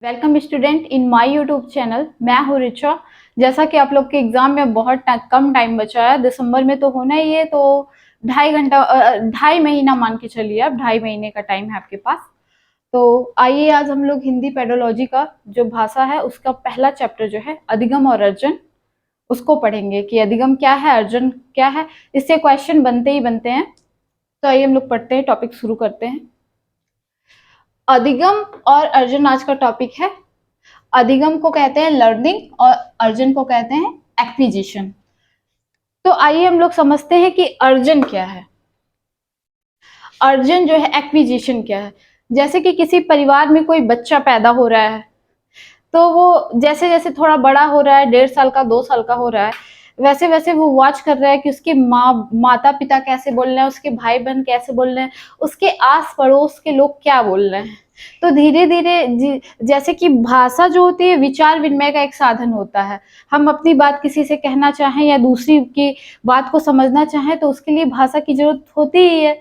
Welcome student in my YouTube channel. मैं हूँ रिचा। जैसा कि आप लोग के एग्जाम में बहुत कम टाइम बचा है, दिसंबर में तो होना ही है, तो 2.5 महीना मान के चलिए, आप 2.5 महीने का टाइम है आपके पास। तो आइए आज हम लोग हिंदी पेडोलॉजी का जो भाषा है उसका पहला चैप्टर जो है अधिगम और अर्जन, उसको पढ़ेंगे कि अधिगम क्या है, अर्जन क्या है। इससे क्वेश्चन बनते ही बनते हैं। तो आइए हम लोग पढ़ते हैं, टॉपिक शुरू करते हैं। अधिगम और अर्जन आज का टॉपिक है। अधिगम को कहते हैं लर्निंग और अर्जन को कहते हैं एक्विजिशन। तो आइए हम लोग समझते हैं कि अर्जन क्या है, अर्जन जो है एक्विजिशन क्या है। जैसे कि किसी परिवार में कोई बच्चा पैदा हो रहा है, तो वो जैसे जैसे थोड़ा बड़ा हो रहा है, 1.5 साल का 2 साल का हो रहा है, वैसे वैसे वो वॉच कर रहा है कि उसके माता पिता कैसे बोल रहे हैं, उसके भाई बहन कैसे बोल रहे हैं, उसके आस पड़ोस के लोग क्या बोल रहे हैं। तो धीरे धीरे जैसे कि भाषा जो होती है विचार विनिमय का एक साधन होता है। हम अपनी बात किसी से कहना चाहें या दूसरी की बात को समझना चाहें तो उसके लिए भाषा की जरूरत होती ही है।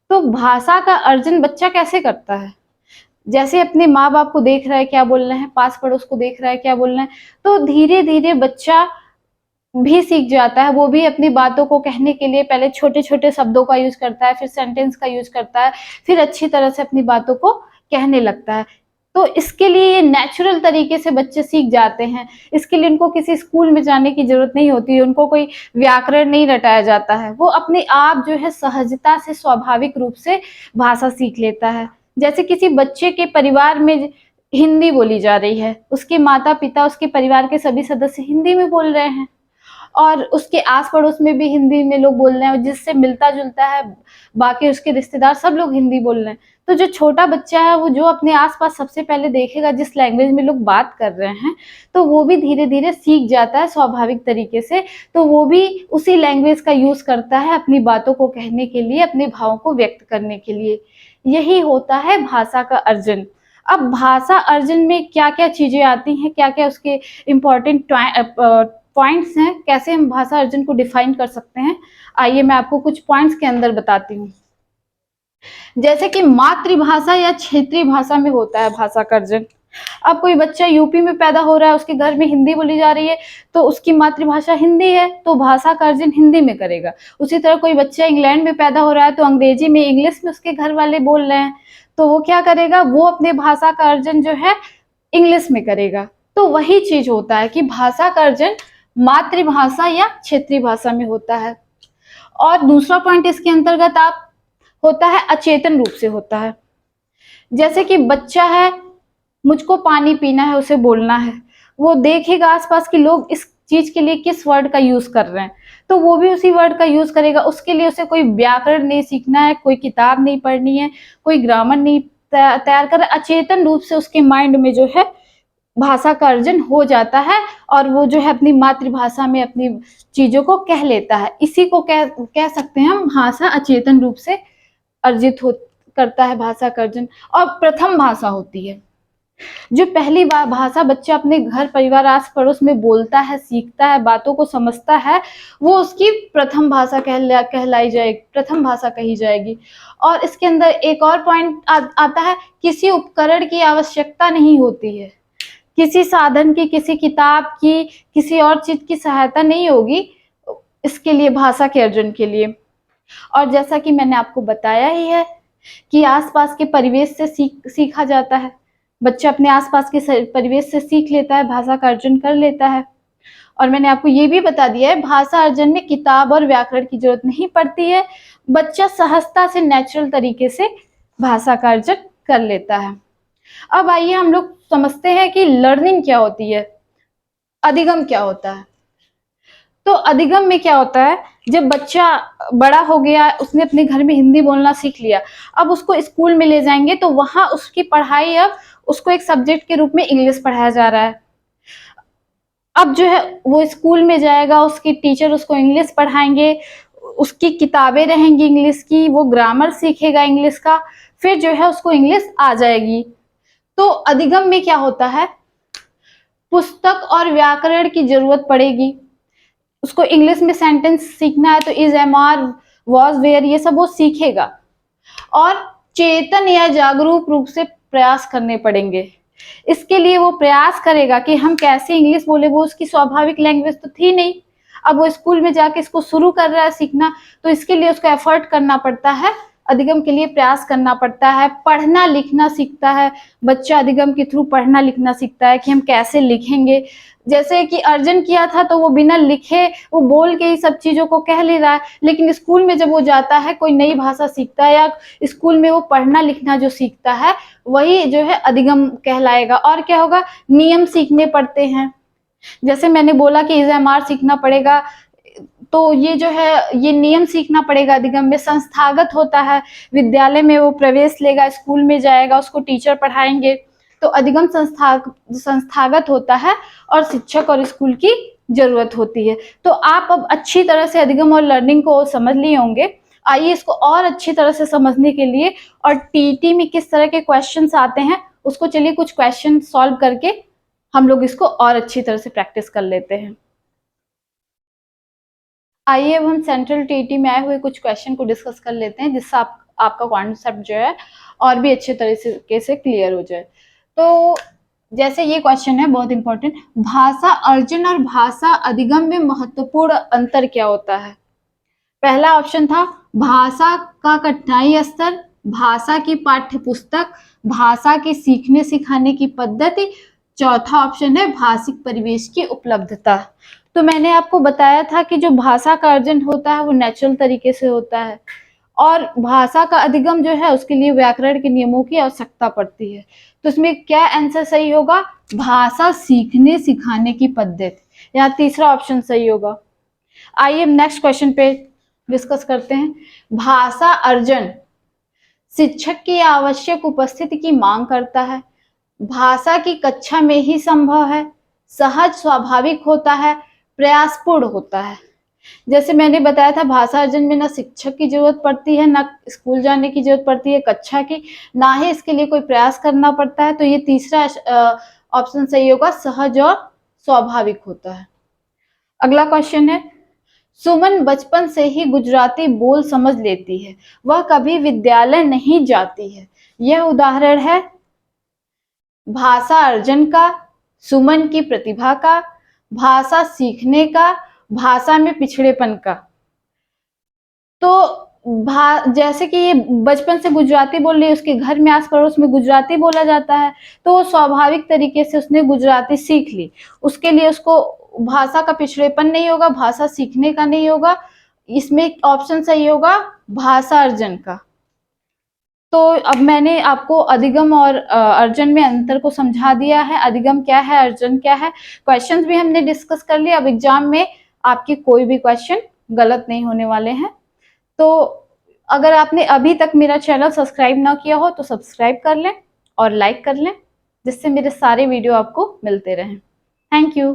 तो भाषा का अर्जन बच्चा कैसे करता है, जैसे अपने माँ बाप को देख रहा है क्या बोल रहे हैं, पास पड़ोस को देख रहा है क्या बोल रहे हैं, तो धीरे धीरे बच्चा भी सीख जाता है। वो भी अपनी बातों को कहने के लिए पहले छोटे छोटे शब्दों का यूज करता है, फिर सेंटेंस का यूज करता है, फिर अच्छी तरह से अपनी बातों को कहने लगता है। तो इसके लिए ये नेचुरल तरीके से बच्चे सीख जाते हैं। इसके लिए उनको किसी स्कूल में जाने की जरूरत नहीं होती है, उनको कोई व्याकरण नहीं रटाया जाता है। वो अपने आप जो है सहजता से स्वाभाविक रूप से भाषा सीख लेता है। जैसे किसी बच्चे के परिवार में हिंदी बोली जा रही है, उसके माता पिता, उसके परिवार के सभी सदस्य हिंदी में बोल रहे हैं और उसके आस पड़ोस में भी हिंदी में लोग बोल रहे हैं, जिससे मिलता जुलता है बाकी उसके रिश्तेदार सब लोग हिंदी बोल रहे हैं। तो जो छोटा बच्चा है वो जो अपने आसपास सबसे पहले देखेगा जिस लैंग्वेज में लोग बात कर रहे हैं, तो वो भी धीरे धीरे सीख जाता है स्वाभाविक तरीके से। तो वो भी उसी लैंग्वेज का यूज करता है अपनी बातों को कहने के लिए, अपने भावों को व्यक्त करने के लिए। यही होता है भाषा का अर्जन। अब भाषा अर्जन में क्या क्या चीजें आती हैं, क्या क्या उसके इम्पोर्टेंट पॉइंट्स हैं, कैसे हम भाषा अर्जन को डिफाइन कर सकते हैं, आइए मैं आपको कुछ पॉइंट्स के अंदर बताती हूँ। जैसे कि मातृभाषा या क्षेत्रीय भाषा में होता है भाषा का अर्जन। अब कोई बच्चा यूपी में पैदा हो रहा है, उसके घर में हिंदी बोली जा रही है, तो उसकी मातृभाषा हिंदी है, तो भाषा का अर्जन हिंदी में करेगा। उसी तरह कोई बच्चा इंग्लैंड में पैदा हो रहा है, तो अंग्रेजी में, इंग्लिश में उसके घर वाले बोल रहे हैं, तो वो क्या करेगा, वो अपने भाषा का अर्जन जो है इंग्लिश में करेगा। तो वही चीज होता है कि भाषा का अर्जन मातृभाषा या क्षेत्रीय भाषा में होता है। और दूसरा पॉइंट इसके अंतर्गत आप होता है अचेतन रूप से होता है। जैसे कि बच्चा है, मुझको पानी पीना है, उसे बोलना है, वो देखेगा आसपास के लोग इस चीज के लिए किस वर्ड का यूज कर रहे हैं, तो वो भी उसी वर्ड का यूज करेगा। उसके लिए उसे कोई व्याकरण नहीं सीखना है, कोई किताब नहीं पढ़नी है, कोई ग्रामर नहीं तैयार कर, अचेतन रूप से उसके माइंड में जो है भाषा का अर्जन हो जाता है और वो जो है अपनी मातृभाषा में अपनी चीजों को कह लेता है। इसी को कह सकते हैं हम भाषा अचेतन रूप से अर्जित हो करता है भाषा का अर्जन। और प्रथम भाषा होती है, जो पहली बार भाषा बच्चा अपने घर परिवार आस पड़ोस में बोलता है, सीखता है, बातों को समझता है, वो उसकी प्रथम भाषा कहलाई जाएगी, प्रथम भाषा कही जाएगी। और इसके अंदर एक और पॉइंट आता है, किसी उपकरण की आवश्यकता नहीं होती है, किसी साधन की, किसी किताब की, किसी और चीज की सहायता नहीं होगी इसके लिए, भाषा के अर्जन के लिए। और जैसा कि मैंने आपको बताया ही है कि आसपास के परिवेश से सीखा जाता है, बच्चा अपने आसपास के परिवेश से सीख लेता है, भाषा का अर्जन कर लेता है। और मैंने आपको ये भी बता दिया है भाषा अर्जन में किताब और व्याकरण की जरूरत नहीं पड़ती है, बच्चा सहजता से नेचुरल तरीके से भाषा का अर्जन कर लेता है। अब आइए हम लोग समझते हैं कि लर्निंग क्या होती है, अधिगम क्या होता है। तो अधिगम में क्या होता है, जब बच्चा बड़ा हो गया, उसने अपने घर में हिंदी बोलना सीख लिया, अब उसको स्कूल में ले जाएंगे तो वहां उसकी पढ़ाई, अब उसको एक सब्जेक्ट के रूप में इंग्लिश पढ़ाया जा रहा है। अब जो है वो स्कूल में जाएगा, उसकी टीचर उसको इंग्लिश पढ़ाएंगे, उसकी किताबें रहेंगी इंग्लिश की, वो ग्रामर सीखेगा इंग्लिश का, फिर जो है उसको इंग्लिश आ जाएगी। तो अधिगम में क्या होता है, पुस्तक और व्याकरण की जरूरत पड़ेगी, उसको इंग्लिश में सेंटेंस सीखना है तो is, am are, was, where, ये सब वो सीखेगा। और चेतन या जागरूक रूप से प्रयास करने पड़ेंगे। इसके लिए वो प्रयास करेगा कि हम कैसे इंग्लिश बोले, वो उसकी स्वाभाविक लैंग्वेज तो थी नहीं, अब वो स्कूल में जाके इसको शुरू कर रहा है सीखना, तो इसके लिए उसको एफर्ट करना पड़ता है, अधिगम के लिए प्रयास करना पड़ता है, पढ़ना लिखना सीखता है बच्चा, अधिगम के थ्रू पढ़ना लिखना सीखता है कि हम कैसे लिखेंगे। जैसे कि अर्जन किया था तो वो बिना लिखे वो बोल के ही सब चीजों को कह ले रहा है, लेकिन स्कूल में जब वो जाता है कोई नई भाषा सीखता है या स्कूल में वो पढ़ना लिखना जो सीखता है वही जो है अधिगम कहलाएगा। और क्या होगा, नियम सीखने पड़ते हैं, जैसे मैंने बोला कि इज़-एम-आर सीखना पड़ेगा, तो ये जो है ये नियम सीखना पड़ेगा अधिगम में। संस्थागत होता है, विद्यालय में वो प्रवेश लेगा, स्कूल में जाएगा, उसको टीचर पढ़ाएंगे, तो अधिगम संस्थागत होता है और शिक्षक और स्कूल की जरूरत होती है। तो आप अब अच्छी तरह से अधिगम और लर्निंग को समझ लिए होंगे। आइए इसको और अच्छी तरह से समझने के लिए और टीटी में किस तरह के क्वेश्चंस आते हैं उसको चलिए कुछ क्वेश्चन सॉल्व करके हम लोग इसको और अच्छी तरह से प्रैक्टिस कर लेते हैं। आइए अब हम सेंट्रल टीटी में आए हुए कुछ क्वेश्चन को डिस्कस कर लेते हैं, जिससे आपका कॉन्सेप्ट जो है और भी अच्छे तरीके से क्लियर हो जाए। तो जैसे ये क्वेश्चन है बहुत इंपॉर्टेंट, भाषा अर्जन और भाषा अधिगम में महत्वपूर्ण अंतर क्या होता है? पहला ऑप्शन था भाषा का कठिनाई स्तर, भाषा की पाठ्य पुस्तक, भाषा के सीखने सिखाने की पद्धति, चौथा ऑप्शन है भाषिक परिवेश की उपलब्धता। तो मैंने आपको बताया था कि जो भाषा का अर्जन होता है वो नेचुरल तरीके से होता है और भाषा का अधिगम जो है उसके लिए व्याकरण के नियमों की आवश्यकता पड़ती है। तो इसमें क्या आंसर सही होगा? भाषा सीखने सिखाने की पद्धति, यहाँ तीसरा ऑप्शन सही होगा। आइए नेक्स्ट क्वेश्चन पे डिस्कस करते हैं। भाषा अर्जन शिक्षक की आवश्यक उपस्थिति की मांग करता है, भाषा की कक्षा में ही संभव है, सहज स्वाभाविक होता है, प्रयासपूर्ण होता है। जैसे मैंने बताया था भाषा अर्जन में ना शिक्षक की जरूरत पड़ती है, ना स्कूल जाने की जरूरत पड़ती है कक्षा की, ना ही इसके लिए कोई प्रयास करना पड़ता है। तो ये तीसरा ऑप्शन सही होगा, सहज और स्वाभाविक होता है। अगला क्वेश्चन है, सुमन बचपन से ही गुजराती बोल समझ लेती है, वह कभी विद्यालय नहीं जाती है। यह उदाहरण है भाषा अर्जन का, सुमन की प्रतिभा का, भाषा सीखने का, भाषा में पिछड़ेपन का। तो जैसे कि ये बचपन से गुजराती बोल रही है, उसके घर में आस पड़ोस में गुजराती बोला जाता है, तो स्वाभाविक तरीके से उसने गुजराती सीख ली, उसके लिए उसको भाषा का पिछड़ेपन नहीं होगा, भाषा सीखने का नहीं होगा। इसमें ऑप्शन सही होगा भाषा अर्जन का। तो अब मैंने आपको अधिगम और अर्जन में अंतर को समझा दिया है, अधिगम क्या है, अर्जन क्या है, क्वेश्चंस भी हमने डिस्कस कर लिया। अब एग्जाम में आपके कोई भी क्वेश्चन गलत नहीं होने वाले हैं। तो अगर आपने अभी तक मेरा चैनल सब्सक्राइब ना किया हो तो सब्सक्राइब कर लें और लाइक कर लें, जिससे मेरे सारे वीडियो आपको मिलते रहें। Thank you.